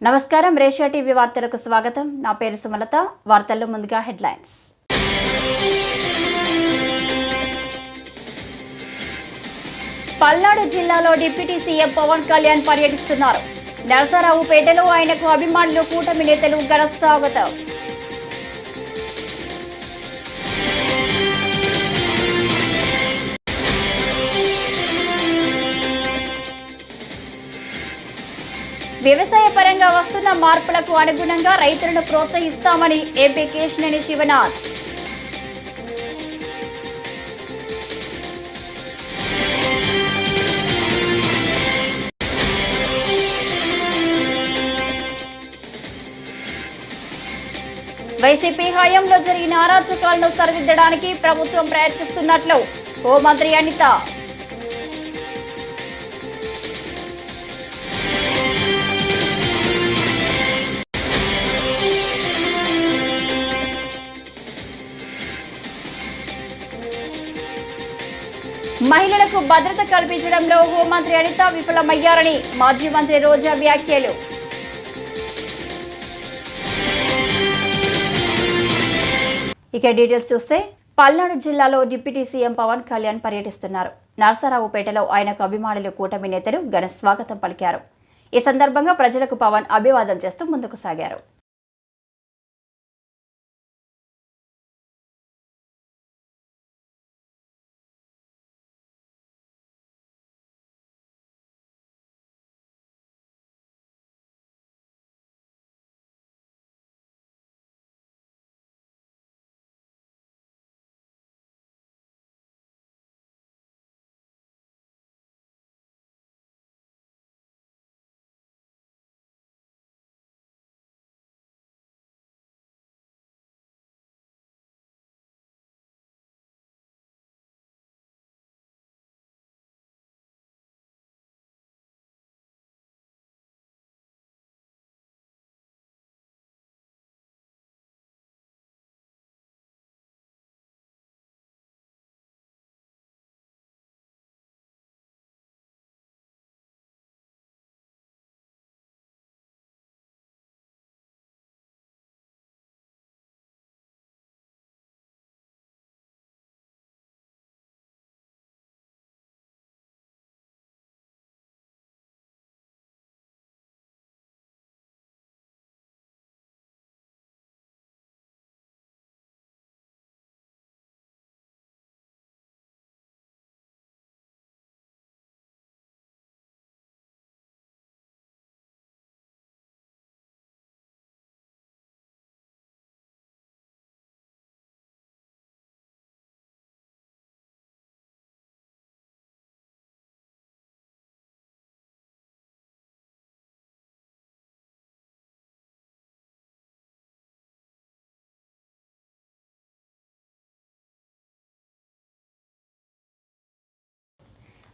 నమస్కారం రేషియా టీవీ వార్తలకు స్వాగతం. నా పేరు సుమలత. వార్తల్లో ముందుగా హెడ్లైన్స్. పల్నాడు జిల్లాలో డిప్యూటీ సీఎం పవన్ కళ్యాణ్ పర్యటిస్తున్నారు. నరసరావుపేటలో ఆయనకు అభిమానులు, కూటమి నేతలు ఘన స్వాగతం. వ్యవసాయ పరంగా వస్తున్న మార్పులకు అనుగుణంగా రైతులను ప్రోత్సహిస్తామని ఎంపీ కేశినేని శివనాథ్. వైసీపీ హయాంలో జరిగిన అరాచకాలను సరిదిద్దడానికి ప్రభుత్వం ప్రయత్నిస్తున్నట్లు హోంమంత్రి అనిత. మహిళలకు భద్రత కల్పించడంలో హోంమంత్రి అనిత విఫలమయ్యారని మాజీ మంత్రి రోజా వ్యాఖ్యలు. ఇక డీటెయిల్స్ చూస్తే, పల్నాడు జిల్లాలో డిప్యూటీ సీఎం పవన్ కళ్యాణ్ పర్యటిస్తున్నారు. నరసరావుపేటలో ఆయనకు అభిమానులు, కూటమి నేతలు ఘన స్వాగతం పలికారు. ఈ సందర్భంగా ప్రజలకు పవన్ అభివాదం చేస్తూ ముందుకు సాగారు.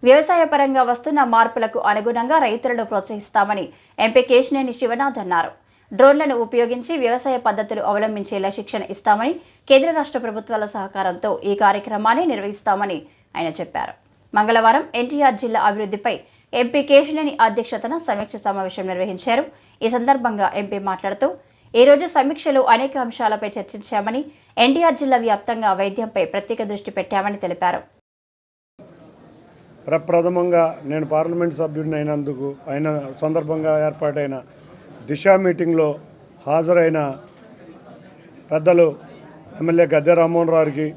వ్యవసాయ పరంగా వస్తున్న మార్పులకు అనుగుణంగా రైతులను ప్రోత్సహిస్తామని ఎంపీ కేశినేని శివనాథ్ అన్నారు. డ్రోన్లను ఉపయోగించి వ్యవసాయ పద్ధతులు అవలంబించేలా శిక్షణ ఇస్తామని, కేంద్ర రాష్ట్ర ప్రభుత్వాల సహకారంతో ఈ కార్యక్రమాన్ని నిర్వహిస్తామని ఆయన చెప్పారు. మంగళవారం ఎన్టీఆర్ జిల్లా అభివృద్ధిపై ఎంపీ కేశినేని అధ్యక్షతన సమీక్ష సమావేశం నిర్వహించారు. ఈ సందర్భంగా ఎంపీ మాట్లాడుతూ, ఈ రోజు సమీక్షలో అనేక అంశాలపై చర్చించామని, ఎన్టీఆర్ జిల్లా వ్యాప్తంగా వైద్యంపై ప్రత్యేక దృష్టి పెట్టామని తెలిపారు. ప్రప్రథమంగా నేను పార్లమెంట్ సభ్యుడిని అయిన సందర్భంగా ఏర్పాటైన దిశ మీటింగ్లో హాజరైన పెద్దలు ఎమ్మెల్యే గద్దె రామ్మోహన్ రావుకి,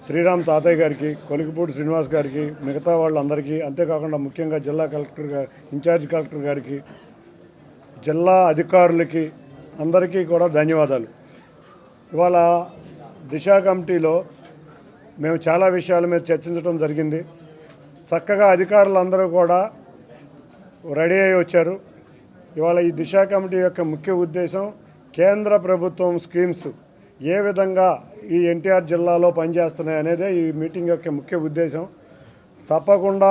శ్రీరామ్ తాతయ్య గారికి, కొలికిపూడి శ్రీనివాస్ గారికి, మిగతా వాళ్ళందరికీ, అంతేకాకుండా ముఖ్యంగా జిల్లా కలెక్టర్ ఇన్ఛార్జ్ కలెక్టర్ గారికి, జిల్లా అధికారులకి అందరికీ కూడా ధన్యవాదాలు. ఇవాళ దిశ కమిటీలో మేము చాలా విషయాల మీద చర్చించడం జరిగింది. చక్కగా అధికారులందరూ కూడా రెడీ అయ్యి వచ్చారు. ఇవాళ ఈ దిశ కమిటీ యొక్క ముఖ్య ఉద్దేశం కేంద్ర ప్రభుత్వం స్కీమ్స్ ఏ విధంగా ఈ ఎన్టీఆర్ జిల్లాలో పనిచేస్తున్నాయి అనేదే ఈ మీటింగ్ యొక్క ముఖ్య ఉద్దేశం. తప్పకుండా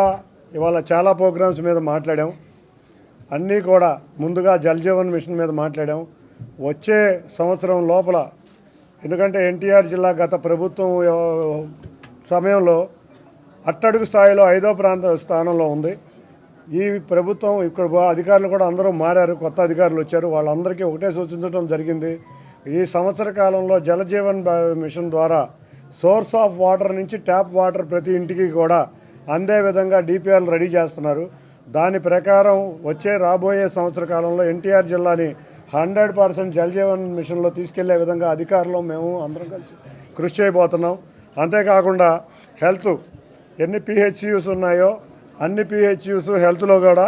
ఇవాళ చాలా ప్రోగ్రామ్స్ మీద మాట్లాడాం. అన్నీ కూడా ముందుగా జల్ జీవన్ మిషన్ మీద మాట్లాడాం. వచ్చే సంవత్సరం లోపల, ఎందుకంటే ఎన్టీఆర్ జిల్లా గత ప్రభుత్వం సమయంలో అట్టడుగు స్థాయిలో 5వ స్థానంలో ఉంది. ఈ ప్రభుత్వం ఇక్కడ అధికారులు కూడా అందరూ మారారు, కొత్త అధికారులు వచ్చారు. వాళ్ళందరికీ ఒకటే సూచించడం జరిగింది. ఈ సంవత్సర కాలంలో జలజీవన్ మిషన్ ద్వారా సోర్స్ ఆఫ్ వాటర్ నుంచి ట్యాప్ వాటర్ ప్రతి ఇంటికి కూడా అందే విధంగా డిపిఆర్లు రెడీ చేస్తున్నారు. దాని ప్రకారం రాబోయే సంవత్సర కాలంలో ఎన్టీఆర్ జిల్లాని 100% జలజీవన్ మిషన్లో తీసుకెళ్లే విధంగా అధికారులు మేము అందరం కలిసి కృషి చేయబోతున్నాం. అంతేకాకుండా హెల్త్ ఎన్ని పిహెచ్సియూస్ ఉన్నాయో అన్ని పిహెచ్సియూస్ హెల్త్లో కూడా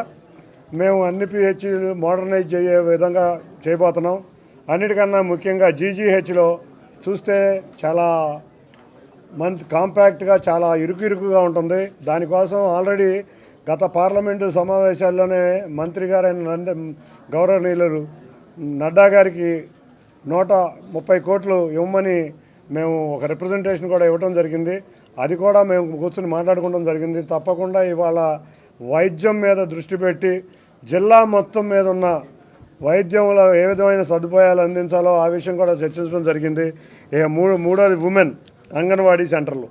మేము అన్ని పిహెచ్సిలు మోడర్నైజ్ చేయే విధంగా చేయబోతున్నాం. అన్నిటికన్నా ముఖ్యంగా జీజీహెచ్లో చూస్తే చాలా కాంపాక్ట్గా చాలా ఇరుకుగా ఉంటుంది. దానికోసం ఆల్రెడీ గత పార్లమెంటు సమావేశాల్లోనే మంత్రి గారైన గౌరవనీయులు నడ్డా గారికి 130 కోట్లు ఇవ్వమని మేము ఒక రిప్రజెంటేషన్ కూడా ఇవ్వడం జరిగింది. అది కూడా మేము కూర్చొని మాట్లాడుకోవడం జరిగింది. తప్పకుండా ఇవాళ వైద్యం మీద దృష్టి పెట్టి జిల్లా మొత్తం మీద ఉన్న వైద్యంలో ఏ విధమైన సదుపాయాలు అందించాలో ఆ విషయం కూడా చర్చించడం జరిగింది. ఇక మూడోది ఉమెన్ అంగన్వాడీ సెంటర్లు.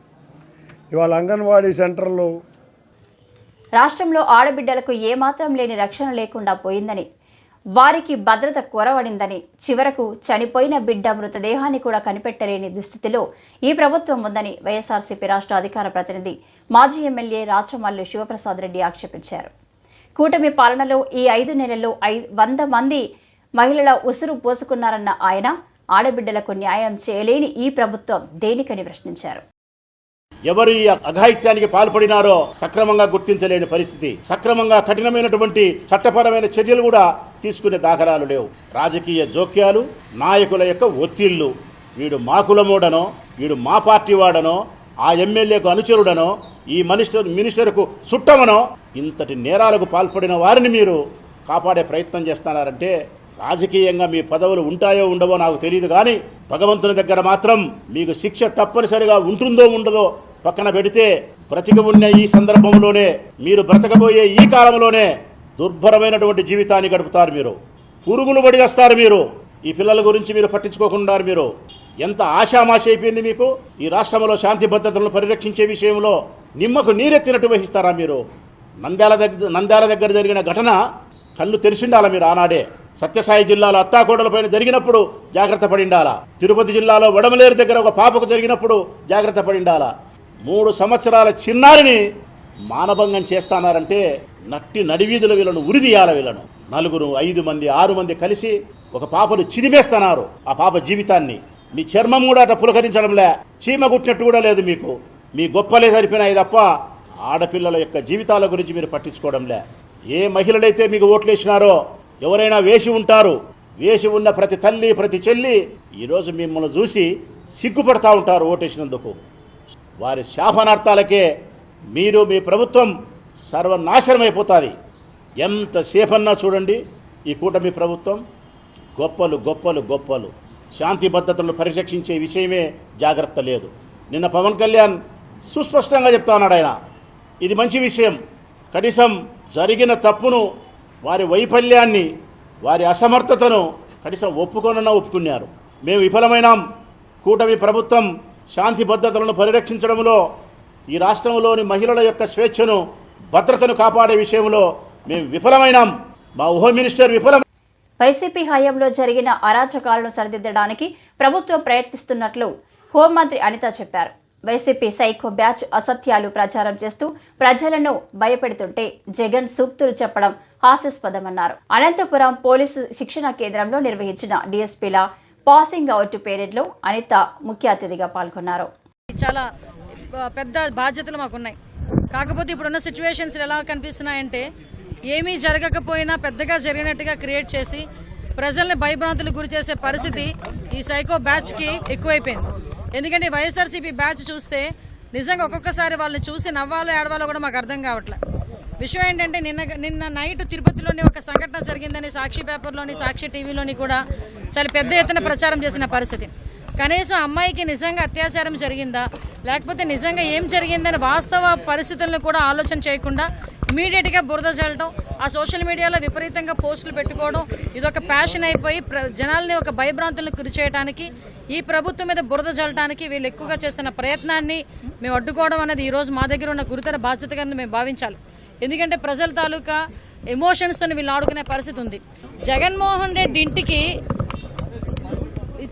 ఇవాళ అంగన్వాడీ సెంటర్లు రాష్ట్రంలో ఆడబిడ్డలకు ఏమాత్రం లేని రక్షణ లేకుండా పోయిందని, వారికి భద్రత కొరవడిందని, చివరకు చనిపోయిన బిడ్డ మృతదేహాన్ని కూడా కనిపెట్టలేని దుస్థితిలో ఈ ప్రభుత్వం ఉందని వైఎస్ఆర్సీపీ రాష్ట్ర అధికార ప్రతినిధి మాజీ ఎమ్మెల్యే రాచమల్లు శివప్రసాద్ రెడ్డి ఆక్షేపించారు. కూటమి పాలనలో ఈ 5 నెలల్లో 100 మంది మహిళల ఉసురు పోసుకున్నారన్న ఆయన, ఆడబిడ్డలకు న్యాయం చేయలేని ఈ ప్రభుత్వం దేనికని ప్రశ్నించారు. ఎవరు ఈ అఘాయిత్యానికి పాల్పడినారో సక్రమంగా గుర్తించలేని పరిస్థితి, సక్రమంగా కఠినమైనటువంటి చట్టపరమైన చర్యలు కూడా తీసుకునే దాఖలాలు లేవు. రాజకీయ జోక్యాలు, నాయకుల యొక్క ఒత్తిళ్లు, వీడు మా కులమోడనో, వీడు మా పార్టీ వాడనో, ఆ ఎమ్మెల్యేకు అనుచరుడనో, ఈ మినిస్టర్కు చుట్టమనో, ఇంతటి నేరాలకు పాల్పడిన వారిని మీరు కాపాడే ప్రయత్నం చేస్తున్నారంటే రాజకీయంగా మీ పదవులు ఉంటాయో ఉండవో నాకు తెలియదు, కానీ భగవంతుని దగ్గర మాత్రం మీకు శిక్ష తప్పనిసరిగా ఉంటుందో ఉండదో పక్కన పెడితే బ్రతికి ఉన్న ఈ సందర్భంలోనే, మీరు బ్రతకబోయే ఈ కాలంలోనే దుర్భరమైనటువంటి జీవితాన్ని గడుపుతారు. మీరు పురుగులు పడి వస్తారు. మీరు ఈ పిల్లల గురించి మీరు పట్టించుకోకుండా మీరు ఎంత ఆశామాష అయిపోయింది మీకు. ఈ రాష్ట్రంలో శాంతి భద్రతలను పరిరక్షించే విషయంలో నిమ్మకు నీరెత్తినట్టు వహిస్తారా మీరు? నంద్యాల దగ్గర జరిగిన ఘటన కళ్ళు తెరిచిండాలా మీరు ఆనాడే. సత్యసాయి జిల్లాలో అత్తాకోడలపైన జరిగినప్పుడు జాగ్రత్త పడిండాలా. తిరుపతి జిల్లాలో వడమలేరు దగ్గర ఒక పాపకు జరిగినప్పుడు జాగ్రత్త పడిండాలా. 3 సంవత్సరాల చిన్నారిని మానభంగం చేస్తున్నారంటే నట్టి నడివీధుల వీళ్ళను ఉరిదీయాల. వీళ్ళను 4, 5 మంది 6 మంది కలిసి ఒక పాపను చిదిమేస్తున్నారు. ఆ పాప జీవితాన్ని మీ చర్మం కూడా అట్లా పులకరించడంలే, చీమ గుట్టినట్టు కూడా లేదు మీకు. మీ గొప్పలే సరిపోయినాయి తప్ప ఆడపిల్లల యొక్క జీవితాల గురించి మీరు పట్టించుకోవడంలే. ఏ మహిళలైతే మీకు ఓట్లేసినారో ఎవరైనా వేసి ఉంటారు. వేసి ఉన్న ప్రతి తల్లి ప్రతి చెల్లి ఈరోజు మిమ్మల్ని చూసి సిగ్గుపడతా ఉంటారు ఓటేసినందుకు. వారి శాపనార్థాలకే మీరు మీ ప్రభుత్వం సర్వనాశనమైపోతుంది. ఎంతసేపన్నా చూడండి ఈ కూటమి ప్రభుత్వం గొప్పలు గొప్పలు గొప్పలు. శాంతి భద్రతలను పరిరక్షించే విషయమే జాగ్రత్త లేదు. నిన్న పవన్ కళ్యాణ్ సుస్పష్టంగా చెప్తా ఉన్నాడు ఆయన, ఇది మంచి విషయం. కనీసం జరిగిన తప్పును, వారి వైఫల్యాన్ని, వారి అసమర్థతను కనీసం ఒప్పుకున్నారు. మేము విఫలమైనాం. కూటమి ప్రభుత్వం శాంతి భద్రతలను పరిరక్షించడంలో, ఈ రాష్ట్రంలోని మహిళల యొక్క స్వేచ్ఛను భద్రతను కాపాడే విషయంలో మేము విఫలమైనాం. మా హోమ్ మినిస్టర్ విఫలం. వైసీపీ హయాంలో జరిగిన అరాచకాలను సరిదిద్దడానికి ప్రభుత్వం ప్రయత్నిస్తున్నట్లు హోంమంత్రి అనిత చెప్పారు. వైసీపీ సైకో బ్యాచ్ అసత్యాలు ప్రచారం చేస్తూ ప్రజలను భయపెడుతుంటే జగన్ సూక్తులు చెప్పడం హాస్యాస్పదమన్నారు. అనంతపురం పోలీసు శిక్షణ కేంద్రంలో నిర్వహించిన డీఎస్పీల పాసింగ్ అవుట్ పేరెడ్లో అనిత ముఖ్య అతిథిగా పాల్గొన్నారు. చాలా పెద్ద బాధ్యతలు మాకున్నాయి. కాకపోతే ఇప్పుడున్న సిచ్యువేషన్స్ ఎలా కనిపిస్తున్నాయంటే, ఏమీ జరగకపోయినా పెద్దగా జరిగినట్టుగా క్రియేట్ చేసి ప్రజల్ని భయభ్రాంతులకు గురి చేసే పరిస్థితి ఈ సైకో బ్యాచ్కి ఎక్కువైపోయింది. ఎందుకంటే వైఎస్ఆర్సీపీ బ్యాచ్ చూస్తే నిజంగా ఒక్కొక్కసారి వాళ్ళని చూసి నవ్వాలో ఏడవాలో కూడా మాకు అర్థం కావట్లే. విషయం ఏంటంటే, నిన్న నైట్ తిరుపతిలోని ఒక సంఘటన జరిగిందని సాక్షి పేపర్లోని, సాక్షి టీవీలోని కూడా చాలా పెద్ద ఎత్తున ప్రచారం చేసిన పరిస్థితి. కనీసం అమ్మాయికి నిజంగా అత్యాచారం జరిగిందా, లేకపోతే నిజంగా ఏం జరిగిందని వాస్తవ పరిస్థితులను కూడా ఆలోచన చేయకుండా ఇమీడియట్గా బురద చల్లడం, ఆ సోషల్ మీడియాలో విపరీతంగా పోస్టులు పెట్టుకోవడం, ఇదొక ప్యాషన్ అయిపోయి జనాల్ని ఒక భయభ్రాంతులను గురి చేయడానికి, ఈ ప్రభుత్వం మీద బురద చల్లడానికి వీళ్ళు ఎక్కువగా చేస్తున్న ప్రయత్నాన్ని మేము అడ్డుకోవడం అనేది ఈరోజు మా దగ్గర ఉన్న గురుతర బాధ్యతగా మేము భావించాలి. ఎందుకంటే ప్రజల తాలూకా ఎమోషన్స్తో వీళ్ళు ఆడుకునే పరిస్థితి ఉంది. జగన్మోహన్ రెడ్డి ఇంటికి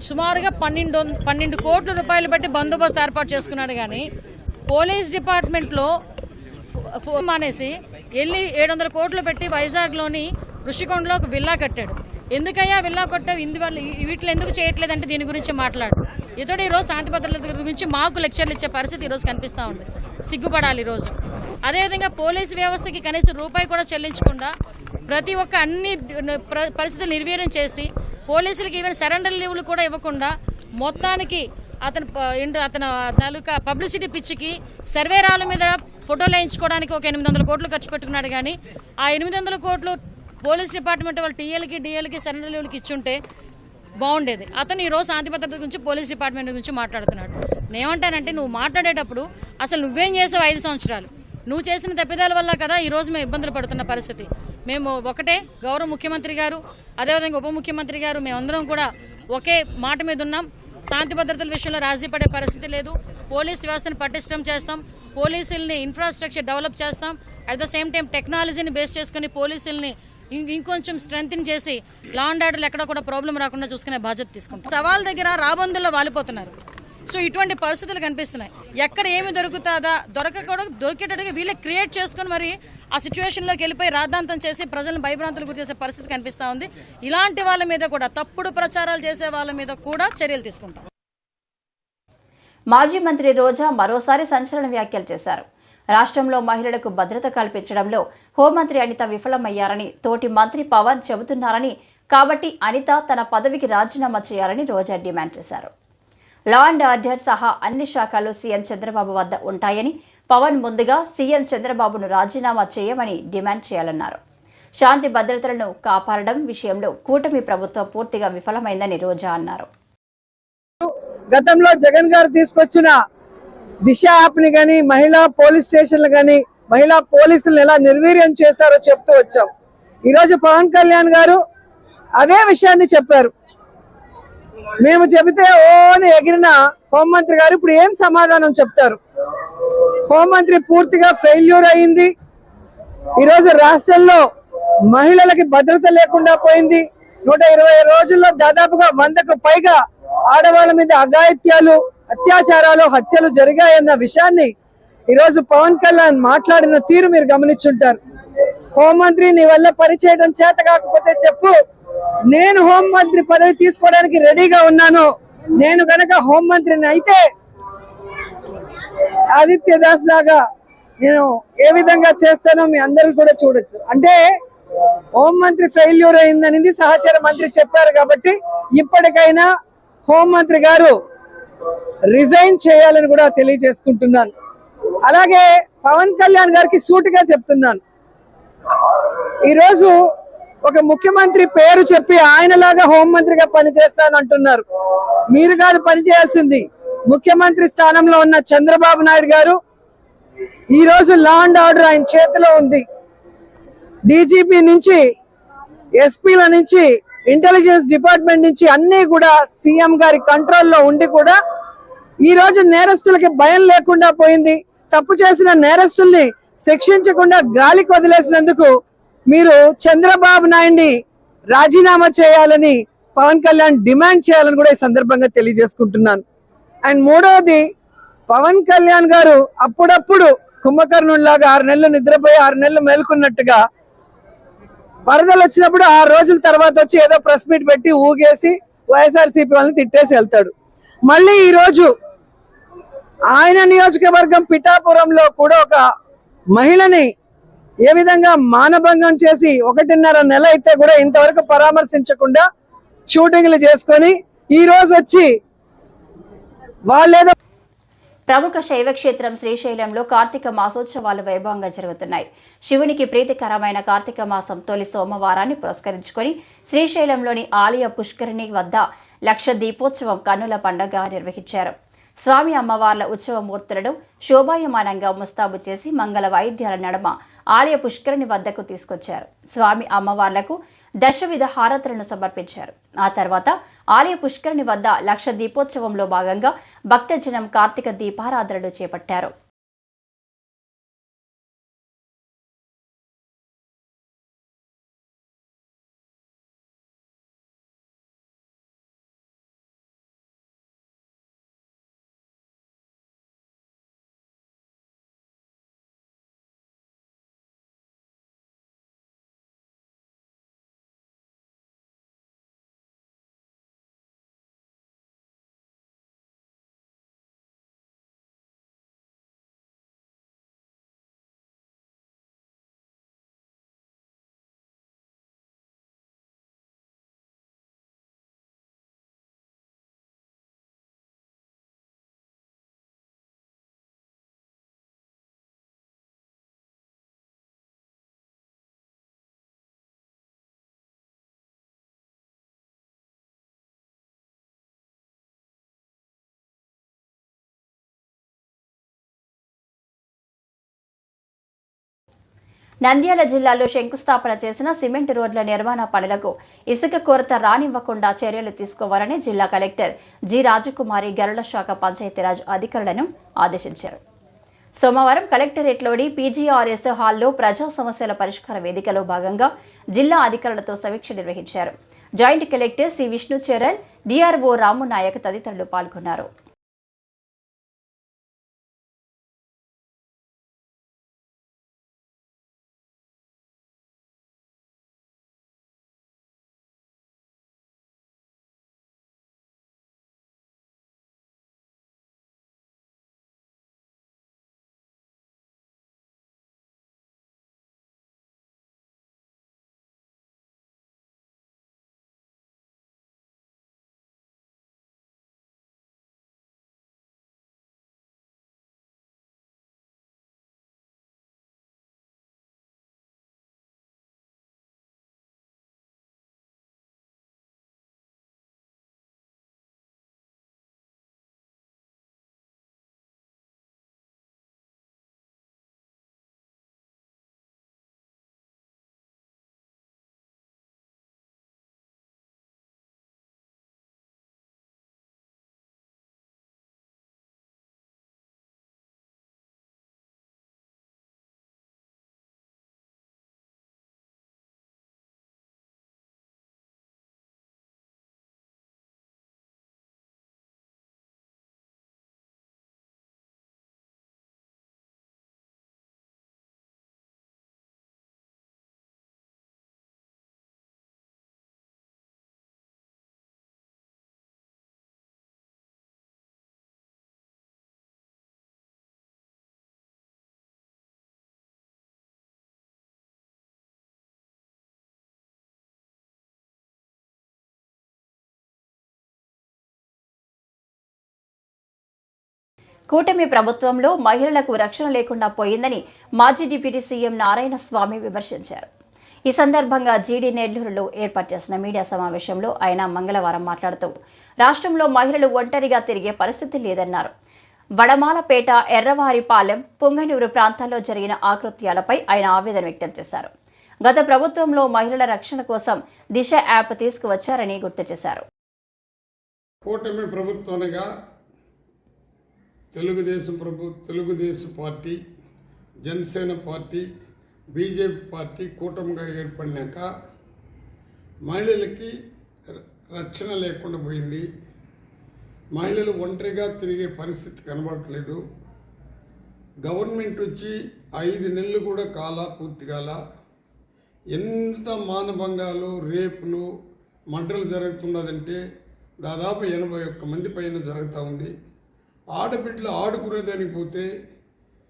సుమారుగా 12 కోట్ల రూపాయలు పెట్టి బందోబస్తు ఏర్పాటు చేసుకున్నాడు. కానీ పోలీస్ డిపార్ట్మెంట్లో మానేసి వెళ్ళి 700 కోట్లు పెట్టి వైజాగ్లోని ఋషికొండలో ఒక విల్లా కట్టాడు. ఎందుకయ్యా విల్లా కొట్టావు, వీటిలో ఎందుకు చేయట్లేదంటే దీని గురించి మాట్లాడు. ఇతడు ఈరోజు శాంతి భద్రతల గురించి మాకు లెక్చర్లు ఇచ్చే పరిస్థితి ఈరోజు కనిపిస్తూ ఉంది. సిగ్గుపడాలి ఈరోజు. అదేవిధంగా పోలీసు వ్యవస్థకి కనీసం రూపాయి కూడా చెల్లించకుండా ప్రతి ఒక్క అన్ని పరిస్థితులు నిర్వీర్యం చేసి పోలీసులకి ఈవెన్ సరెండర్ లీవ్లు కూడా ఇవ్వకుండా మొత్తానికి అతను తాలూకా పబ్లిసిటీ పిచ్చికి సర్వేరాల మీద ఫోటోలు వేయించుకోవడానికి ఒక 800 కోట్లు ఖర్చు పెట్టుకున్నాడు. కానీ ఆ 800 కోట్లు పోలీస్ డిపార్ట్మెంట్ వాళ్ళు డిఎల్కి సరెండర్ లీవ్లకి ఇచ్చుంటే బాగుండేది. అతను ఈరోజు శాంతి భద్రత గురించి పోలీస్ డిపార్ట్మెంట్ గురించి మాట్లాడుతున్నాడు. నేనేమంటానంటే నువ్వు మాట్లాడేటప్పుడు అసలు నువ్వేం చేసావు 5 సంవత్సరాలు, నువ్వు చేసిన తప్పిదాల వల్ల కదా ఈరోజు మేము ఇబ్బందులు పడుతున్న పరిస్థితి. మేము ఒకటే గౌరవ ముఖ్యమంత్రి గారు అదేవిధంగా ఉప ముఖ్యమంత్రి గారు మేమందరం కూడా ఒకే మాట మీద ఉన్నాం. శాంతి భద్రతల విషయంలో రాజీ పడే పరిస్థితి లేదు. పోలీస్ వ్యవస్థను పటిష్టం చేస్తాం, పోలీసుల్ని ఇన్ఫ్రాస్ట్రక్చర్ డెవలప్ చేస్తాం. అట్ ద సేమ్ టైం టెక్నాలజీని బేస్ చేసుకుని పోలీసుల్ని ఇంకొంచెం స్ట్రెంగ్తన్ చేసి లా అండ్ ఆర్డర్లు ఎక్కడ కూడా ప్రాబ్లం రాకుండా చూసుకునే బాధ్యత తీసుకుంటాం. సవాల్ దగ్గర రాబందుల్లో వాలిపోతున్నారు. సో ఇటువంటి పరిస్థితులు కనిపిస్తున్నాయి. ఎక్కడ ఏమి దొరుకుతుందా దొరికేటట్టుగా వీళ్ళే క్రియేట్ చేసుకుని మరి ఆ సిచ్యువేషన్లోకి వెళ్ళిపోయి రాద్ధాంతం చేసి ప్రజలను భయభ్రాంతులు గురి చేసే పరిస్థితి కనిపిస్తూ ఉంది. ఇలాంటి వాళ్ళ మీద కూడా తప్పుడు ప్రచారాలు చేసే వాళ్ళ మీద కూడా చర్యలు తీసుకుంటాం. మాజీ మంత్రి రోజా మరోసారి సంచలన వ్యాఖ్యలు చేశారు. రాష్ట్రంలో మహిళలకు భద్రత కల్పించడంలో హోంమంత్రి అనిత విఫలమయ్యారని తోటి మంత్రి పవన్ చెబుతున్నారని, కాబట్టి అనిత తన పదవికి రాజీనామా చేయాలని రోజా డిమాండ్ చేశారు. లా అండ్ ఆర్డర్ సహా అన్ని శాఖలు సీఎం చంద్రబాబు వద్ద ఉంటాయని, పవన్ ముందుగా సీఎం చంద్రబాబును రాజీనామా చేయమని డిమాండ్ చేయాలన్నారు. శాంతి భద్రతలను కాపాడడం విషయంలో కూటమి ప్రభుత్వం పూర్తిగా విఫలమైందని రోజా అన్నారు. గతంలో జగన్ గారు తీసుకొచ్చిన దిశ యాప్ ని గాని, మహిళా పోలీస్ స్టేషన్లు గాని, మహిళా పోలీసులను ఎలా నిర్వీర్యం చేశారో చెప్తూ వచ్చాం. ఈరోజు పవన్ కళ్యాణ్ గారు అదే విషయాన్ని చెప్పారు. మేము చెబితే ఓని ఎగిరిన హోంమంత్రి గారు ఇప్పుడు ఏం సమాధానం చెప్తారు? హోంమంత్రి పూర్తిగా ఫెయిల్యూర్ అయింది. ఈరోజు రాష్ట్రంలో మహిళలకి భద్రత లేకుండా పోయింది. 120 రోజుల్లో దాదాపుగా 100కు పైగా ఆడవాళ్ళ మీద అఘాయిత్యాలు, అత్యాచారాలు, హత్యలు జరిగాయన్న విషయాన్ని ఈరోజు పవన్ కళ్యాణ్ మాట్లాడిన తీరు మీరు గమనించుంటారు. హోంమంత్రి నీ వల్ల పనిచేయడం చేత కాకపోతే చెప్పు, నేను హోంమంత్రి పదవి తీసుకోవడానికి రెడీగా ఉన్నాను. నేను గనక హోంమంత్రిని అయితే ఆదిత్య దాస్ లాగా నేను ఏ విధంగా చేస్తానో మీ అందరూ కూడా చూడొచ్చు. అంటే హోంమంత్రి ఫెయిల్యూర్ అయిందనేది సహచర మంత్రి చెప్పారు. కాబట్టి ఇప్పటికైనా హోంమంత్రి గారు రిజైన్ చేయాలని కూడా తెలియజేసుకుంటున్నాను. అలాగే పవన్ కళ్యాణ్ గారికి సూటిగా చెప్తున్నాను, ఈరోజు ఒక ముఖ్యమంత్రి పేరు చెప్పి ఆయనలాగా హోంమంత్రిగా పనిచేస్తానంటున్నారు. మీరు కాదు పనిచేయాల్సింది. ముఖ్యమంత్రి స్థానంలో ఉన్న చంద్రబాబు నాయుడు గారు ఈ రోజు లా అండ్ ఆర్డర్ ఆయన చేతిలో ఉంది. డీజీపీ నుంచి, ఎస్పీల నుంచి, ఇంటెలిజెన్స్ డిపార్ట్మెంట్ నుంచి అన్ని కూడా సీఎం గారి కంట్రోల్లో ఉండి కూడా ఈ రోజు నేరస్తులకి భయం లేకుండా పోయింది. తప్పు చేసిన నేరస్తుల్ని శిక్షించకుండా గాలికి వదిలేసినందుకు మీరు చంద్రబాబు నాయుడిని రాజీనామా చేయాలని పవన్ కళ్యాణ్ డిమాండ్ చేయాలని కూడా ఈ సందర్భంగా తెలియజేసుకుంటున్నాను. అండ్ మూడవది, పవన్ కళ్యాణ్ గారు అప్పుడప్పుడు కుంభకర్ణుల్లాగా 6 నెలలు నిద్రపోయి 6 నెలలు మేల్కొన్నట్టుగా వరదలు వచ్చినప్పుడు 6 రోజుల తర్వాత వచ్చి ఏదో ప్రెస్ మీట్ పెట్టి ఊగేసి వైఎస్ఆర్సీపీ వాళ్ళని తిట్టేసి వెళ్తాడు. మళ్ళీ ఈ రోజు ఆయన నియోజకవర్గం పిఠాపురంలో కూడా ఒక మహిళని ఏ విధంగా మానభంగం చేసి 1.5 నెల అయితే కూడా ఇంతవరకు పరామర్శించకుండా షూటింగ్లు చేసుకొని ఈ రోజు వచ్చి వాళ్ళేదో. ప్రముఖ శైవక్షేత్రం శ్రీశైలంలో కార్తీక మాసోత్సవాలు వైభవంగా జరుగుతున్నాయి. శివునికి ప్రీతికరమైన కార్తీక మాసం తొలి సోమవారాన్ని పురస్కరించుకొని శ్రీశైలంలోని ఆలయ పుష్కరిణి వద్ద 1,00,000 దీపోత్సవం కన్నుల పండుగ నిర్వహించారు. స్వామి అమ్మవార్ల ఉత్సవమూర్తులను శోభాయమానంగా ముస్తాబు చేసి మంగళ వాయిద్యాల నడుమ ఆలయ పుష్కరిణి వద్దకు తీసుకొచ్చారు. స్వామి అమ్మవార్లకు దశవిధ హారతులను సమర్పించారు. ఆ తర్వాత ఆలయ పుష్కరిణి వద్ద 1,00,000 దీపోత్సవంలో భాగంగా భక్తజనం కార్తీక దీపారాధనలు చేపట్టారు. నంద్యాల జిల్లాలో శంకుస్థాపన చేసిన సిమెంట్ రోడ్ల నిర్మాణ పనులకు ఇసుక కొరత రానివ్వకుండా చర్యలు తీసుకోవాలని జిల్లా కలెక్టర్ జి రాజకుమారి గరుడ శాఖ పంచాయతీరాజ్ అధికారులను ఆదేశించారు. సోమవారం కలెక్టరేట్లోని పీజీఆర్ఎస్ హాల్లో ప్రజా సమస్యల పరిష్కార వేదికలో భాగంగా జిల్లా అధికారులతో సమీక్ష నిర్వహించారు. Joint collector C Vishnucharan, DRO Ramu Naik తదితరులు పాల్గొన్నారు. కూటమి ప్రభుత్వంలో మహిళలకు రక్షణ లేకుండా పోయిందని మాజీ డిప్యూటీ సీఎం నారాయణ స్వామి విమర్శించారు. ఈ సందర్భంగా జీడీ నెల్లూరులో ఏర్పాటు చేసిన మీడియా సమావేశంలో ఆయన మంగళవారం మాట్లాడుతూ రాష్ట్రంలో మహిళలు ఒంటరిగా తిరిగే పరిస్థితి లేదన్నారు. వడమాలపేట, ఎర్రవారిపాలెం, పొంగనూరు ప్రాంతాల్లో జరిగిన ఆకృత్యాలపై ఆయన ఆవేదన వ్యక్తం చేశారు. గత ప్రభుత్వంలో మహిళల రక్షణ కోసం దిశ యాప్ తీసుకువచ్చారని గుర్తు చేశారు. కూటమి ప్రభుత్వంగా Telugu Desam party, Janasena party, BJP party కూటమిగా ఏర్పడినాక మహిళలకి రక్షణ లేకుండా పోయింది. మహిళలు ఒంటరిగా తిరిగే పరిస్థితి కనబడట్లేదు. గవర్నమెంట్ వచ్చి 5 నెలలు కూడా పూర్తి కాల. ఎంత మానభంగాలు, రేపులు, మర్డర్లు జరుగుతున్నదంటే దాదాపు 81 మంది పైన జరుగుతూ ఉంది. ఆడబిడ్డలు ఆడుకునేదానికి పోతే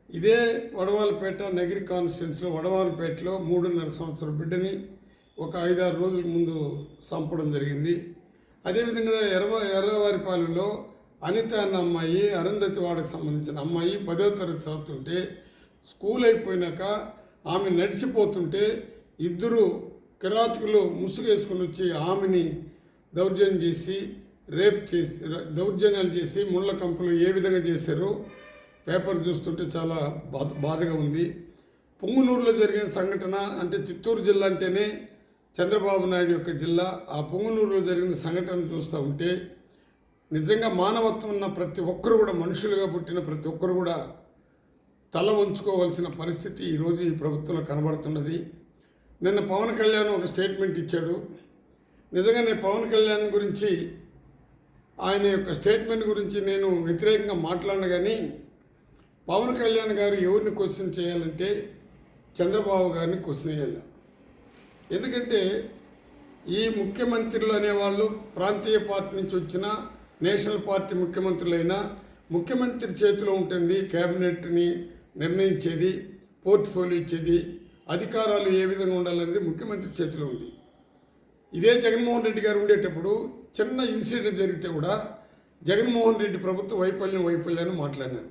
ఇదే వడవాలపేట నగిరి కాన్స్టిట్యున్సీలో వడవాలపేటలో 3.5 సంవత్సరాల బిడ్డని ఒక 5-6 రోజుల ముందు చంపడం జరిగింది. అదేవిధంగా ఎర్రవారిపాలెంలో అనిత అన్న అమ్మాయి, అరుంధతి వాడకు సంబంధించిన అమ్మాయి 10వ తరగతి చదువుతుంటే స్కూల్ అయిపోయినాక ఆమె నడిచిపోతుంటే 2 కిరాతకులు ముసుగేసుకుని వచ్చి ఆమెని దౌర్జన్యాలు చేసి ముళ్ళ కంపలు ఏ విధంగా చేశారో పేపర్ చూస్తుంటే చాలా బాధగా ఉంది. పొంగునూరులో జరిగిన సంఘటన అంటే చిత్తూరు జిల్లా అంటేనే చంద్రబాబు నాయుడు యొక్క జిల్లా. ఆ పొంగునూరులో జరిగిన సంఘటన చూస్తూ ఉంటే నిజంగా మానవత్వం ఉన్న ప్రతి ఒక్కరు కూడా, మనుషులుగా పుట్టిన ప్రతి ఒక్కరు కూడా తల వంచుకోవాల్సిన పరిస్థితి ఈరోజు ఈ ప్రభుత్వంలో కనబడుతున్నది. నిన్న పవన్ కళ్యాణ్ ఒక స్టేట్మెంట్ ఇచ్చాడు. నిజంగానే పవన్ కళ్యాణ్ గురించి, ఆయన యొక్క స్టేట్మెంట్ గురించి నేను వ్యతిరేకంగా మాట్లాడిన కానీ పవన్ కళ్యాణ్ గారు ఎవరిని క్వశ్చన్ చేయాలంటే చంద్రబాబు గారిని క్వశ్చన్ చేయాలి. ఎందుకంటే ఈ ముఖ్యమంత్రులు అనేవాళ్ళు ప్రాంతీయ పార్టీ నుంచి వచ్చిన నేషనల్ పార్టీ ముఖ్యమంత్రులైనా ముఖ్యమంత్రి చేతిలో ఉంటుంది క్యాబినెట్ని నిర్ణయించేది, పోర్ట్ఫోలియో ఇచ్చేది, అధికారాలు ఏ విధంగా ఉండాలనేది ముఖ్యమంత్రి చేతిలో ఉంది. ఇదే జగన్మోహన్ రెడ్డి గారు ఉండేటప్పుడు చిన్న ఇన్సిడెంట్ జరిగితే కూడా జగన్మోహన్ రెడ్డి ప్రభుత్వం వైఫల్యాన్ని మాట్లాడినారు.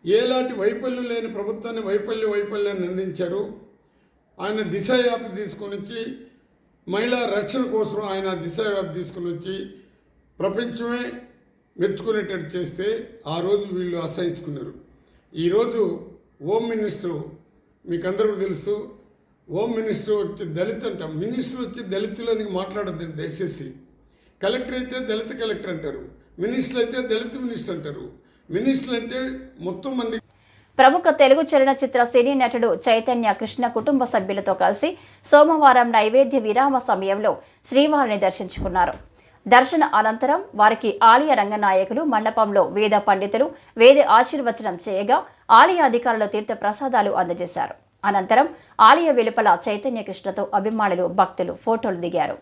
ఏలాంటి వైఫల్యం లేని ప్రభుత్వాన్ని వైఫల్యాన్ని అందించారు. ఆయన దిశ యాప్ తీసుకొని వచ్చి మహిళా రక్షణ కోసం ఆయన దిశ యాప్ తీసుకొని వచ్చి ప్రపంచమే మెచ్చుకునేటట్టు చేస్తే ఆ రోజు వీళ్ళు అసహించుకున్నారు. ఈరోజు హోమ్ మినిస్టర్ మీకందరికీ తెలుసు. హోమ్ మినిస్టర్ వచ్చి దళిత్ అంటాం, మినిస్టర్ వచ్చి దళితులని మాట్లాడద్దండి దయచేసి. కలెక్టర్ అయితే దళిత కలెక్టర్ అంటారు, మినిస్టర్ అయితే దళిత మినిస్టర్ అంటారు. మినిస్టర్ అంటే మొత్తం మంది. ప్రముఖ తెలుగు చలనచిత్ర సినీ నటుడు చైతన్య కృష్ణ కుటుంబ సభ్యులతో కలిసి సోమవారం నైవేద్య విరామ సమయంలో శ్రీవారిని దర్శించుకున్నారు. దర్శన అనంతరం వారికి ఆలయ రంగనాయకులు మండపంలో వేద పండితులు వేద ఆశీర్వచనం చేయగా ఆలయ అధికారులు తీర్థ ప్రసాదాలు అందజేశారు. అనంతరం ఆలయ వెలుపల చైతన్య కృష్ణతో అభిమానులు భక్తులు ఫోటోలు దిగారు.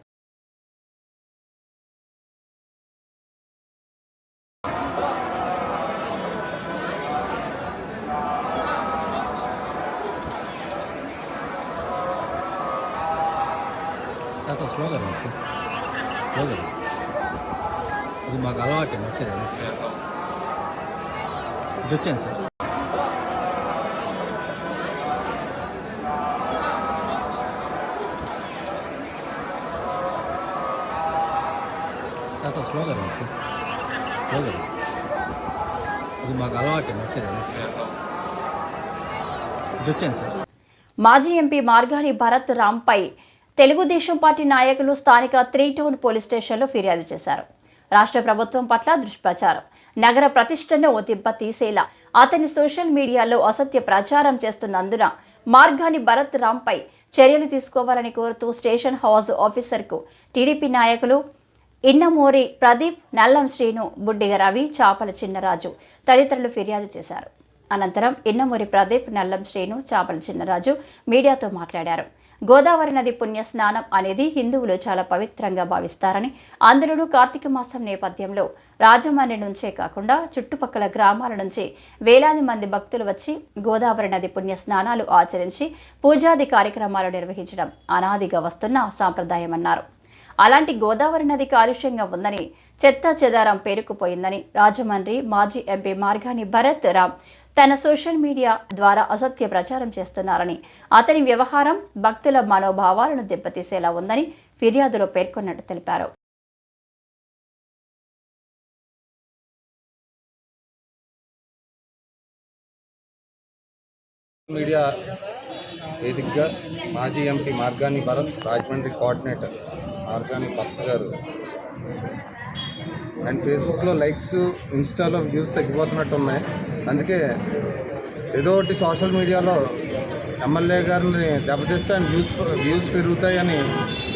సార్ స్లోగా స్లోగా ఇది మాకు అలవాటు నచ్చలేదు. ఇది వచ్చాను సార్. సార్ స్లోగా స్లోగా ఇది మాకు అలవాటు నచ్చలేదు. ఇది వచ్చాను సార్. మాజీ ఎంపీ మార్గాని భరత్ రాంపై తెలుగుదేశం పార్టీ నాయకులు స్థానిక 3 టౌన్ పోలీస్ స్టేషన్లో ఫిర్యాదు చేశారు. రాష్ట్ర ప్రభుత్వం పట్ల దుష్ప్రచారం, నగర ప్రతిష్టను దెబ్బతీసేలా అతని సోషల్ మీడియాలో అసత్య ప్రచారం చేస్తున్నందున మార్గాని భరత్ రాంపై చర్యలు తీసుకోవాలని కోరుతూ స్టేషన్ హౌస్ ఆఫీసర్కు టీడీపీ నాయకులు ఇన్నమూరి ప్రదీప్, నల్లం శ్రీను, బుడ్డిగ రవి, చాపల చిన్నరాజు తదితరులు ఫిర్యాదు చేశారు. అనంతరం ఇన్నమూరి ప్రదీప్, నల్లం శ్రీను, చాపల చిన్నరాజు మీడియాతో మాట్లాడారు. గోదావరి నది పుణ్య స్నానం అనేది హిందువులు చాలా పవిత్రంగా భావిస్తారని, అందులోనూ కార్తీక మాసం నేపథ్యంలో రాజమండ్రి నుంచే కాకుండా చుట్టుపక్కల గ్రామాల నుంచి వేలాది మంది భక్తులు వచ్చి గోదావరి నది పుణ్య స్నానాలు ఆచరించి పూజాది కార్యక్రమాలు నిర్వహించడం అనాదిగా వస్తున్న సాంప్రదాయమన్నారు. అలాంటి గోదావరి నది కాలుష్యంగా ఉందని, చెత్త చెదారం పేరుకుపోయిందని రాజమండ్రి మాజీ ఎంపీ మార్గాని భరత్ రామ్ తన సోషల్ మీడియా ద్వారా అసత్య ప్రచారం చేస్తున్నారని, అతని వ్యవహారం భక్తుల మనోభావాలను దెబ్బతీసేలా ఉందని ఫిర్యాదులో పేర్కొన్నట్టు తెలిపారు. మీడియా వేదికగా మాజీ ఎంపీ మార్గాని భరత్, రాజమండ్రి కోఆర్డినేటర్ మార్గాని భరత్ గారు అండ్ ఫేస్బుక్లో లైక్స్, ఇన్స్టాలో వ్యూస్ తగ్గిపోతున్నట్టు ఉన్నాయి. అందుకే ఏదో ఒకటి సోషల్ మీడియాలో ఎమ్మెల్యే గారిని దెబ్బతీస్తే ఆయన వ్యూస్ పెరుగుతాయని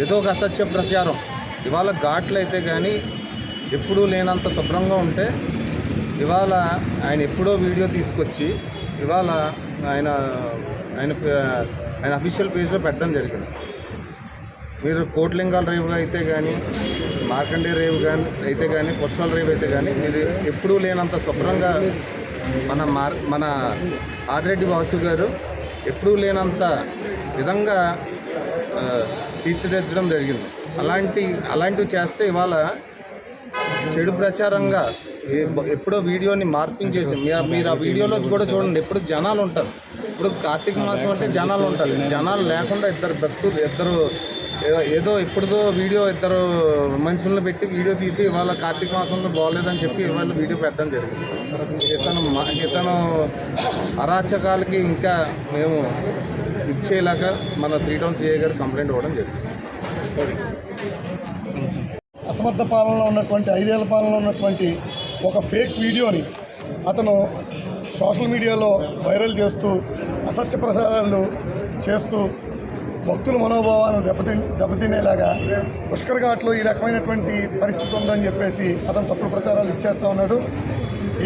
ఏదో ఒక అసత్య ప్రచారం. ఇవాళ ఘాట్లు అయితే కానీ ఎప్పుడూ లేనంత శుభ్రంగా ఉంటే ఇవాళ ఆయన ఎప్పుడో వీడియో తీసుకొచ్చి ఇవాళ ఆయన అఫీషియల్ పేజ్లో పెట్టడం జరిగింది. మీరు కోట్లింగాల రేవు అయితే కానీ, మార్కండే రేవు కానీ అయితే కానీ, పుష్పల రేవు అయితే కానీ మీరు ఎప్పుడూ లేనంత శుభ్రంగా మన ఆదిరెడ్డి వాసు గారు ఎప్పుడూ లేనంత విధంగా తీర్చిదిద్దడం జరిగింది. అలాంటివి చేస్తే ఇవాళ చెడు ప్రచారంగా ఎప్పుడో వీడియోని మార్పింగ్ చేసి మీరు ఆ వీడియోలో కూడా చూడండి. ఎప్పుడు జనాలు ఉంటారు. ఇప్పుడు కార్తీక మాసం అంటే జనాలు ఉంటారు. జనాలు లేకుండా ఇద్దరు భక్తులు ఏదో ఎప్పుడుదో వీడియో ఇద్దరు మనుషులను పెట్టి వీడియో తీసి ఇవాళ కార్తీక మాసంలో బాగోలేదని చెప్పి ఇవాళ వీడియో పెట్టడం జరిగింది. ఇతను అరాచకాలకి ఇంకా మేము ఇచ్చేలాగా మన 3 టౌన్ సిఐ గారు కంప్లైంట్ ఇవ్వడం జరిగింది. అసమర్థ పాలనలో ఉన్నటువంటి 5 ఏళ్ల పాలనలో ఉన్నటువంటి ఒక ఫేక్ వీడియోని అతను సోషల్ మీడియాలో వైరల్ చేస్తూ అసత్య ప్రచారాలు చేస్తూ భక్తుల మనోభావాలను దెబ్బతినేలాగా పుష్కర్ ఘాట్లో ఈ రకమైనటువంటి పరిస్థితి ఉందని చెప్పేసి అతను తప్పుడు ప్రచారాలు ఇచ్చేస్తూ ఉన్నాడు.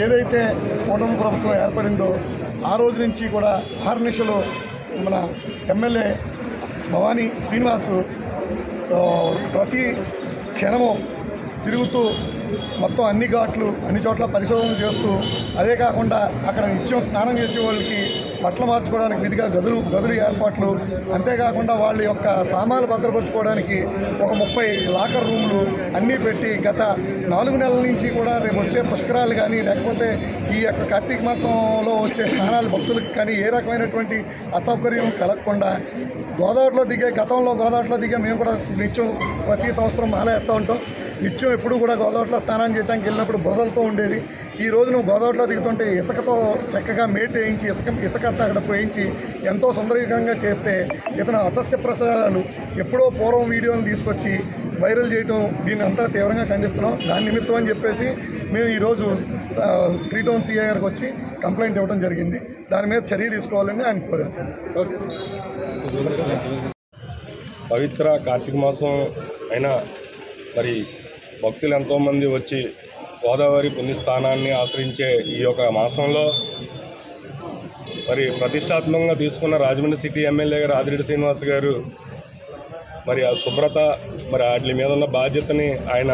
ఏదైతే కూటమి ప్రభుత్వం ఏర్పడిందో ఆ రోజు నుంచి కూడా ఆర్నిషలో మన ఎమ్మెల్యే భవానీ శ్రీనివాసు ప్రతి క్షణము తిరుగుతూ మొత్తం అన్ని ఘాట్లు అన్ని చోట్ల పరిశోధనలు చేస్తూ, అదే కాకుండా అక్కడ నిత్యం స్నానం చేసే వాళ్ళకి బట్టలు మార్చుకోవడానికి విధిగా గదులు ఏర్పాట్లు, అంతేకాకుండా వాళ్ళ యొక్క సామాన్లు భద్రపరచుకోవడానికి ఒక 30 లాకర్ రూమ్లు అన్నీ పెట్టి గత 4 నెలల నుంచి కూడా రేపు వచ్చే పుష్కరాలు కానీ లేకపోతే ఈ యొక్క కార్తీక మాసంలో వచ్చే స్నానాలు భక్తులకు కానీ ఏ రకమైనటువంటి అసౌకర్యం కలగకుండా గతంలో గోదావరిలో దిగే మేము కూడా నిత్యం ప్రతి సంవత్సరం మాల వేస్తూ ఉంటాం. నిత్యం ఎప్పుడు కూడా గోదావరిలో స్నానం చేయడానికి వెళ్ళినప్పుడు బురదలతో ఉండేది. ఈ రోజు నువ్వు గోదావరిలో దిగుతుంటే ఇసుకతో చక్కగా మేట్ వేయించి ఇసుక అక్కడ పోయించి ఎంతో సుందరీకరంగా చేస్తే ఇతను అసస్య ప్రసారాలు ఎప్పుడో పూర్వం వీడియోని తీసుకొచ్చి వైరల్ చేయటం దీన్ని అంతా తీవ్రంగా ఖండిస్తున్నాం. దాని నిమిత్తం అని చెప్పేసి మేము ఈరోజు 3 టౌన్ సిఐ గారికి వచ్చి కంప్లైంట్ ఇవ్వడం జరిగింది. దాని మీద చర్య తీసుకోవాలని ఆయన కోరారు. పవిత్ర కార్తీక మాసం అయినా మరి భక్తులు ఎంతోమంది వచ్చి గోదావరి పుణ్యస్థానాన్ని ఆశ్రయించే ఈ యొక్క మాసంలో మరి ప్రతిష్టాత్మకంగా తీసుకున్న రాజమండ్రి సిటీ ఎమ్మెల్యే గారు ఆదిరెడ్డి శ్రీనివాస్ గారు మరి ఆ శుభ్రత మరి వాటి మీద ఉన్న బాధ్యతని ఆయన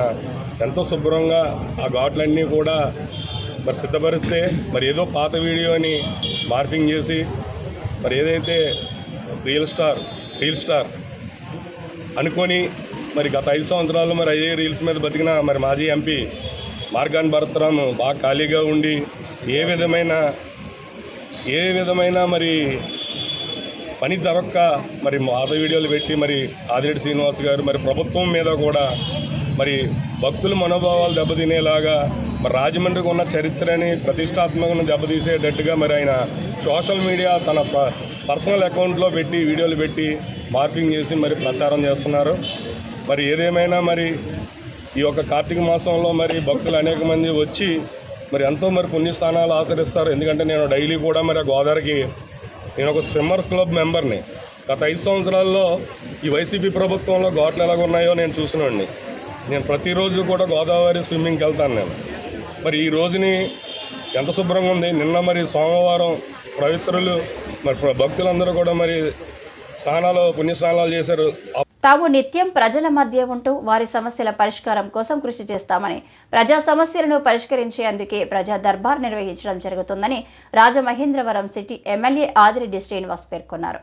ఎంతో శుభ్రంగా ఆ ఘాట్లన్నీ కూడా మరి సిద్ధపరిస్తే మరి ఏదో పాత వీడియోని మార్పింగ్ చేసి మరి ఏదైతే రియల్ స్టార్ అనుకొని మరి గత 5 సంవత్సరాలు మరి అయ్యే రీల్స్ మీద బతికిన మరి మాజీ ఎంపీ మార్గాన్ భరత్రామ్ బాగా ఖాళీగా ఉండి ఏ విధమైన మరి పని దొరక్క మరి పాత వీడియోలు పెట్టి మరి ఆదిరెడ్డి శ్రీనివాస్ గారు మరి ప్రభుత్వం మీద కూడా మరి భక్తుల మనోభావాలు దెబ్బతినేలాగా మరి రాజమండ్రికి ఉన్న చరిత్రని ప్రతిష్టాత్మకంగా దెబ్బతీసేటట్టుగా మరి ఆయన సోషల్ మీడియా తన పర్సనల్ అకౌంట్లో పెట్టి వీడియోలు పెట్టి మార్పింగ్ చేసి మరి ప్రచారం చేస్తున్నారు. మరి ఏదేమైనా మరి ఈ యొక్క కార్తీక మాసంలో మరి భక్తులు అనేక మంది వచ్చి మరి ఎంతో మరి పుణ్యస్థానాలు ఆచరిస్తారు. ఎందుకంటే నేను డైలీ కూడా మరి ఆ గోదావరికి నేను ఒక స్విమ్మర్ క్లబ్ మెంబర్ని. గత 5 సంవత్సరాల్లో ఈ వైసీపీ ప్రభుత్వంలో ఘాట్లు ఎలాగ ఉన్నాయో నేను చూసినండి. నేను ప్రతిరోజు కూడా గోదావరి స్విమ్మింగ్కి వెళ్తాను నేను. మరి ఈ రోజుని ఎంత శుభ్రంగా ఉంది. నిన్న మరి సోమవారం పవిత్రులు మరి భక్తులందరూ కూడా మరి పుణ్యస్నానాలు చేశారు. తాము నిత్యం ప్రజల మధ్య ఉంటూ వారి సమస్యల పరిష్కారం కోసం కృషి చేస్తామని, ప్రజా సమస్యలను పరిష్కరించేందుకే ప్రజా దర్బార్ నిర్వహించడం జరుగుతుందని రాజమహేంద్రవరం సిటీ ఎమ్మెల్యే ఆదిరెడ్డి శ్రీనివాస్ పేర్కొన్నారు.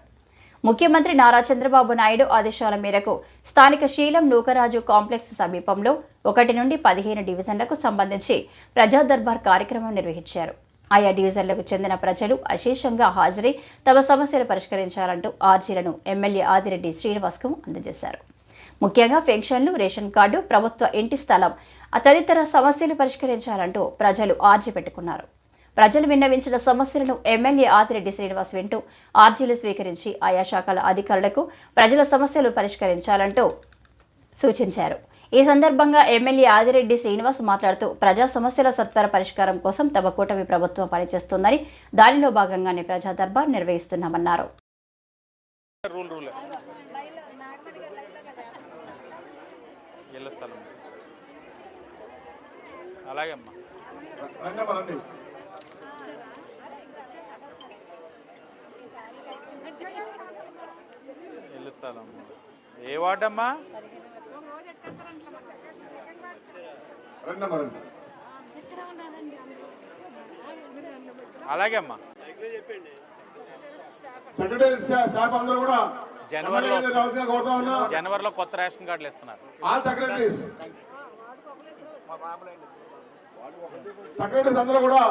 ముఖ్యమంత్రి నారా చంద్రబాబు నాయుడు ఆదేశాల మేరకు స్థానిక శీలం నూకరాజు కాంప్లెక్స్ సమీపంలో 1 నుండి 15 డివిజన్లకు సంబంధించి ప్రజా దర్బార్ కార్యక్రమం నిర్వహించారు. ఆయా డివిజన్లకు చెందిన ప్రజలు అశేషంగా హాజరై తమ సమస్యలు పరిష్కరించాలంటూ ఆర్జీలను ఎమ్మెల్యే ఆదిరెడ్డి శ్రీనివాస్కు అందజేశారు. ముఖ్యంగా పెన్షన్లు, రేషన్ కార్డు, ప్రభుత్వ ఇంటి స్థలం తదితర సమస్యలు పరిష్కరించాలంటూ ప్రజలు ఆర్జీ పెట్టుకున్నారు. ప్రజలు విన్నవించిన సమస్యలను ఎమ్మెల్యే ఆదిరెడ్డి శ్రీనివాస్ వింటూ ఆర్జీలు స్వీకరించి ఆయా శాఖల అధికారులకు ప్రజల సమస్యలు పరిష్కరించాలంటూ సూచించారు. ఈ సందర్భంగా ఎమ్మెల్యే ఆదిరెడ్డి శ్రీనివాస్ మాట్లాడుతూ ప్రజా సమస్యల సత్వర పరిష్కారం కోసం తమ కూటమి ప్రభుత్వం పనిచేస్తుందని, దానిలో భాగంగానే ప్రజా దర్బార్ నిర్వహిస్తున్నామన్నారు. ఏ వార్డమ్మా? అలాగే అమ్మా. జనవరిలో కొత్త రేషన్ కార్డులు ఇస్తున్నారు. సెక్రటరీస్ అందరూ కూడా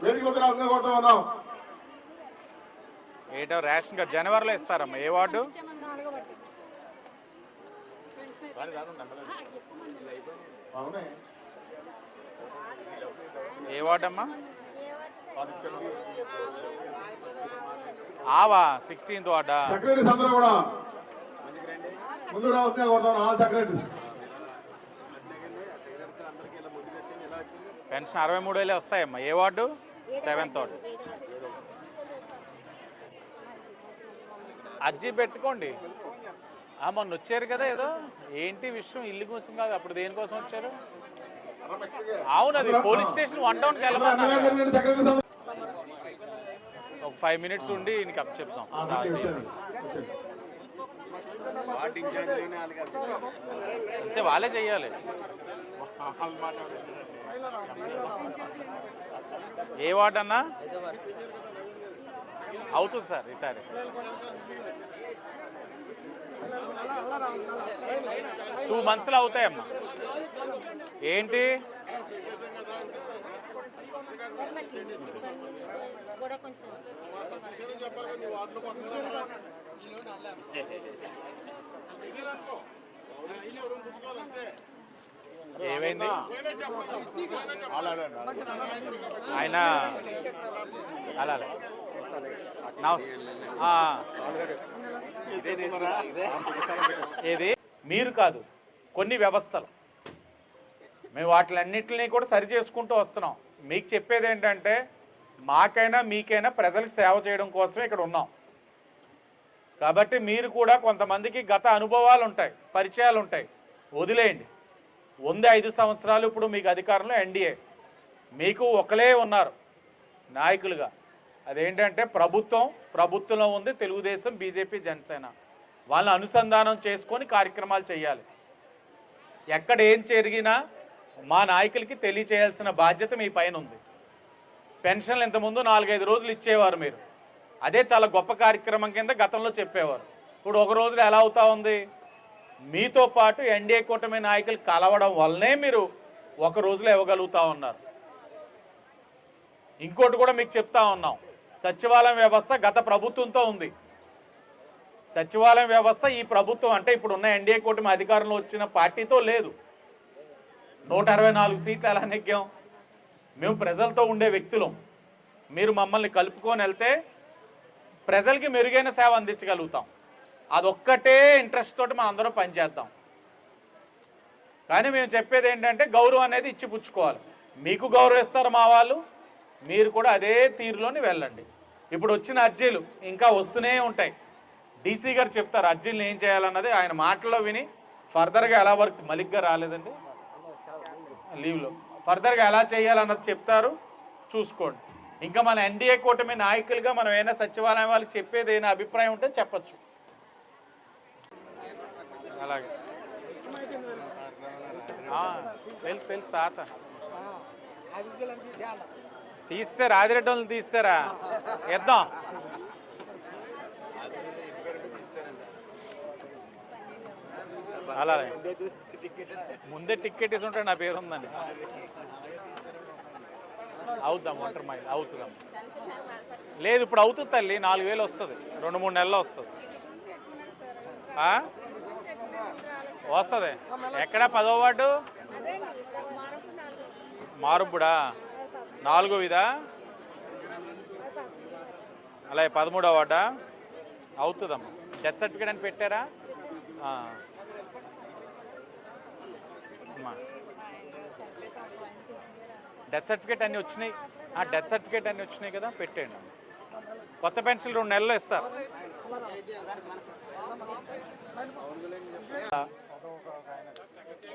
వేదిక వద్ద రావాల్సిందిగా కోరుతా ఉన్నాం. ఏటో రేషన్ కార్డు జనవరిలో ఇస్తారమ్మా. ఏ వార్డు? ఏ వార్డు అమ్మా? ఆవా 16th వార్డా? సెక్రటరీస్ అందరూ కూడా ముందుకు రావాల్సిందిగా కోరుతా ఉన్నాం. All secretaries. పెన్షన్ 63,000 వస్తాయమ్మా. ఏ వార్డు? 7th ward. అర్జీ పెట్టుకోండి. మొన్న వచ్చారు కదా, ఏదో ఏంటి విషయం? ఇల్లు కోసం కాదు, అప్పుడు దేనికోసం వచ్చారు? అవును, అది పోలీస్ స్టేషన్ 1 టౌన్కి వెళ్ళమన్నారు. ఒక 5 minutes ఉండి నీకు అప్ చెప్తాం. అంతే, వాళ్ళే చెయ్యాలి. ఏ వార్డు అన్నా? అవుతుంది సార్ ఈసారి. టూ మంత్స్లో అవుతాయమ్మా. ఏంటి ఏమైంది ఆయన అలా ఏది మీరు కాదు, కొన్ని వ్యవస్థలు మేము వాటిలన్నింటినీ కూడా సరి చేసుకుంటూ వస్తున్నాం. మీకు చెప్పేది ఏంటంటే మాకైనా మీకైనా ప్రజలకు సేవ చేయడం కోసమే ఇక్కడ ఉన్నాం. కాబట్టి మీరు కూడా కొంతమందికి గత అనుభవాలు ఉంటాయి, పరిచయాలు ఉంటాయి, వదిలేయండి. 5 సంవత్సరాలు ఇప్పుడు మీకు అధికారంలో ఎన్డీఏ, మీకు ఒకలే ఉన్నారు నాయకులుగా. అదేంటంటే ప్రభుత్వంలో ఉంది తెలుగుదేశం, బీజేపీ, జనసేన. వాళ్ళని అనుసంధానం చేసుకొని కార్యక్రమాలు చేయాలి. ఎక్కడ ఏం జరిగినా మా నాయకులకి తెలియచేయాల్సిన బాధ్యత మీ పైన ఉంది. పెన్షన్లు ఇంతకుముందు 4-5 రోజులు ఇచ్చేవారు మీరు, అదే చాలా గొప్ప కార్యక్రమం కింద గతంలో చెప్పేవారు. ఇప్పుడు ఒక రోజులో ఎలా అవుతా ఉంది? మీతో పాటు ఎన్డీఏ కూటమి నాయకులు కలవడం వల్లనే మీరు ఒక రోజులో ఇవ్వగలుగుతూ ఉన్నారు. ఇంకోటి కూడా మీకు చెప్తా ఉన్నాం, సచివాలయం వ్యవస్థ గత ప్రభుత్వంతో ఉంది. సచివాలయం వ్యవస్థ ఈ ప్రభుత్వం అంటే ఇప్పుడున్న ఎన్డీఏ కూటమి అధికారంలో వచ్చిన పార్టీతో లేదు. 164 సీట్లు ఎలా నెగ్గాం? మేము ప్రజలతో ఉండే వ్యక్తులం. మీరు మమ్మల్ని కలుపుకొని వెళ్తే ప్రజలకి మెరుగైన సేవ అందించగలుగుతాం. అదొక్కటే ఇంట్రెస్ట్ తోటి మనం అందరం పనిచేద్దాం. కానీ మేము చెప్పేది ఏంటంటే గౌరవం అనేది ఇచ్చిపుచ్చుకోవాలి. మీకు గౌరవిస్తారు మా వాళ్ళు, మీరు కూడా అదే తీరులోని వెళ్ళండి. ఇప్పుడు వచ్చిన అర్జీలు ఇంకా వస్తూనే ఉంటాయి. డీసీ గారు చెప్తారు అర్జీలను ఏం చేయాలన్నది, ఆయన మాటల్లో విని ఫర్దర్గా ఎలా వర్క్ మలిగ్గా రాలేదండి లీవ్లో, ఫర్దర్గా ఎలా చేయాలన్నది చెప్తారు, చూసుకోండి. ఇంకా మన ఎన్డీఏ కూటమి నాయకులుగా మనం ఏమైనా సచివాలయం వాళ్ళకి చెప్పేది ఏమైనా అభిప్రాయం ఉంటే చెప్పచ్చు. అలాగే తెలుసు తాత తీస్తారా, ఆదిరెడ్డి వాళ్ళని తీస్తారా? ఇద్దాం. అలా ముందే టికెట్ ఇసి ఉంటే నా పేరు ఉందని అవుద్దాం. ఒంటరి మైల్ అవుతుందాం. లేదు ఇప్పుడు అవుతుంది తల్లి, 4000 వస్తుంది, 2-3 నెలల్లో వస్తుంది. వస్తుంది. ఎక్కడ 10వ వార్డు? మారుబ్బుడా 4వ ఇదా? అలాగే 13వ వార్డా అవుతుందమ్మా. డెత్ సర్టిఫికేట్ అని పెట్టారా? డెత్ సర్టిఫికేట్ అన్నీ వచ్చినాయి. డెత్ సర్టిఫికేట్ అన్నీ వచ్చినాయి కదా, పెట్టేయండి. కొత్త పెన్షన్ 2 నెలల్లో ఇస్తారు.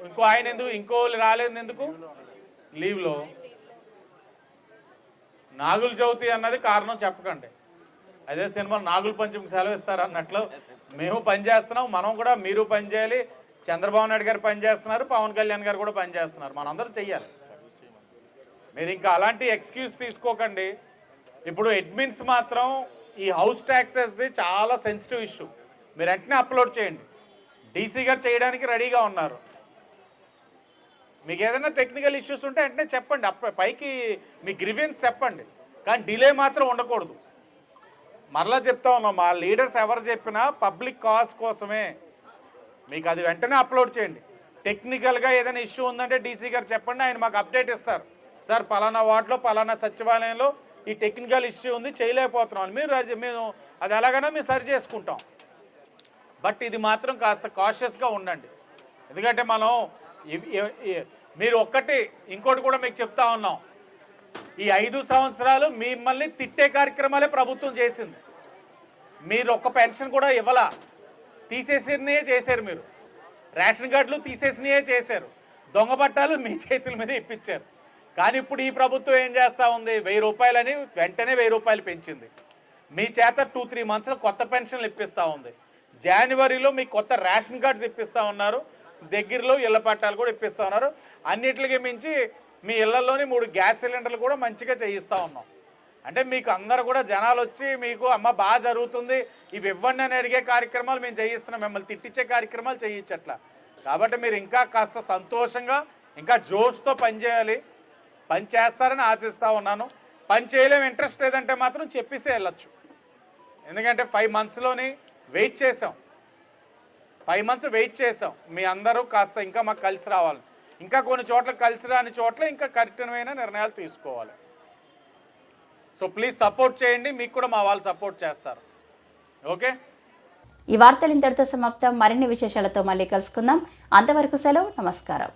ఇంకో ఆయన ఎందుకు, ఇంకో రాలేదు ఎందుకు లీవ్లో? నాగుల చవితి అన్నది కారణం చెప్పకండి. అదే సినిమా నాగుల పంచమికి సెలవు ఇస్తారు అన్నట్లు మేము పనిచేస్తున్నాం. మనం కూడా మీరు పనిచేయాలి. చంద్రబాబు నాయుడు గారు పనిచేస్తున్నారు, పవన్ కళ్యాణ్ గారు కూడా పనిచేస్తున్నారు. మనందరూ చెయ్యాలి. మీరు ఇంకా అలాంటి ఎక్స్క్యూజ్ తీసుకోకండి. ఇప్పుడు అడ్మిన్స్ మాత్రం ఈ హౌస్ ట్యాక్సెస్ది చాలా సెన్సిటివ్ ఇష్యూ. మీరు వెంటనే అప్లోడ్ చేయండి. డీసీ గారు చేయడానికి రెడీగా ఉన్నారు. మీకు ఏదైనా టెక్నికల్ ఇష్యూస్ ఉంటే వెంటనే చెప్పండి, పైకి మీ గ్రీవెన్స్ చెప్పండి. కానీ డిలే మాత్రం ఉండకూడదు. మరలా చెప్తా ఉన్నాం, మా లీడర్స్ ఎవరు చెప్పినా పబ్లిక్ కాజ్ కోసమే. మీకు అది వెంటనే అప్లోడ్ చేయండి. టెక్నికల్గా ఏదైనా ఇష్యూ ఉందంటే డీసీ గారు చెప్పండి, ఆయన మాకు అప్డేట్ ఇస్తారు. సార్ పలానా వార్డులో పలానా సచివాలయంలో ఈ టెక్నికల్ ఇష్యూ ఉంది, చేయలేకపోతున్నాం. మేము అది ఎలాగైనా మేము సరి చేసుకుంటాం. బట్ ఇది మాత్రం కాస్త కాషియస్గా ఉండండి. ఎందుకంటే మనం మీరు ఒక్కటి ఇంకోటి కూడా మీకు చెప్తా ఉన్నాం, ఈ 5 సంవత్సరాలు మిమ్మల్ని తిట్టే కార్యక్రమాలే ప్రభుత్వం చేసింది. మీరు ఒక్క పెన్షన్ కూడా ఇవ్వలా, తీసేసినయే చేశారు. మీరు రేషన్ కార్డులు తీసేసినయే చేశారు. దొంగ బట్టాలు మీ చేతుల మీద ఇప్పించారు. కానీ ఇప్పుడు ఈ ప్రభుత్వం ఏం చేస్తూ ఉంది? 1000 రూపాయలని వెంటనే 1000 రూపాయలు పెంచింది. మీ చేత 2-3 మంత్స్లో కొత్త పెన్షన్లు ఇప్పిస్తూ ఉంది. జనవరిలో మీకు కొత్త రేషన్ కార్డ్స్ ఇప్పిస్తూ ఉన్నారు. దగ్గరలో ఇళ్ల పట్టాలు కూడా ఇప్పిస్తూ ఉన్నారు. అన్నిటికీ మించి మీ ఇళ్లలోని 3 గ్యాస్ సిలిండర్లు కూడా మంచిగా చేయిస్తూ ఉన్నాం. అంటే మీకు అందరూ కూడా జనాలు వచ్చి మీకు అమ్మ బాగా జరుగుతుంది, ఇవి ఇవ్వండి అని అడిగే కార్యక్రమాలు మేము చేయిస్తున్నాం. మిమ్మల్ని తిట్టించే కార్యక్రమాలు చేయించట్లా. కాబట్టి మీరు ఇంకా కాస్త సంతోషంగా ఇంకా జోష్తో పనిచేయాలి. పని చేస్తారని ఆశిస్తూ ఉన్నాను. పని చేయలేము, ఇంట్రెస్ట్ లేదంటే మాత్రం చెప్పేసి వెళ్ళచ్చు. ఎందుకంటే 5 మంత్స్లోని వెయిట్ చేసాం. 5 months వెయిట్ చేసాం. మీ అందరూ కాస్త ఇంకా మాకు కలిసి రావాలి. ఇంకా కొన్ని చోట్ల కలిసి రాని చోట్ల ఇంకా కఠినమైన నిర్ణయాలు తీసుకోవాలి. సో ప్లీజ్ సపోర్ట్ చేయండి. మీకు కూడా మా వాళ్ళు సపోర్ట్ చేస్తారు. ఓకే, ఈ వార్తలు ఇంతటితో సమాప్తం. మరిన్ని విశేషాలతో మళ్ళీ కలుసుకుందాం. అంతవరకు సెలవు. నమస్కారం.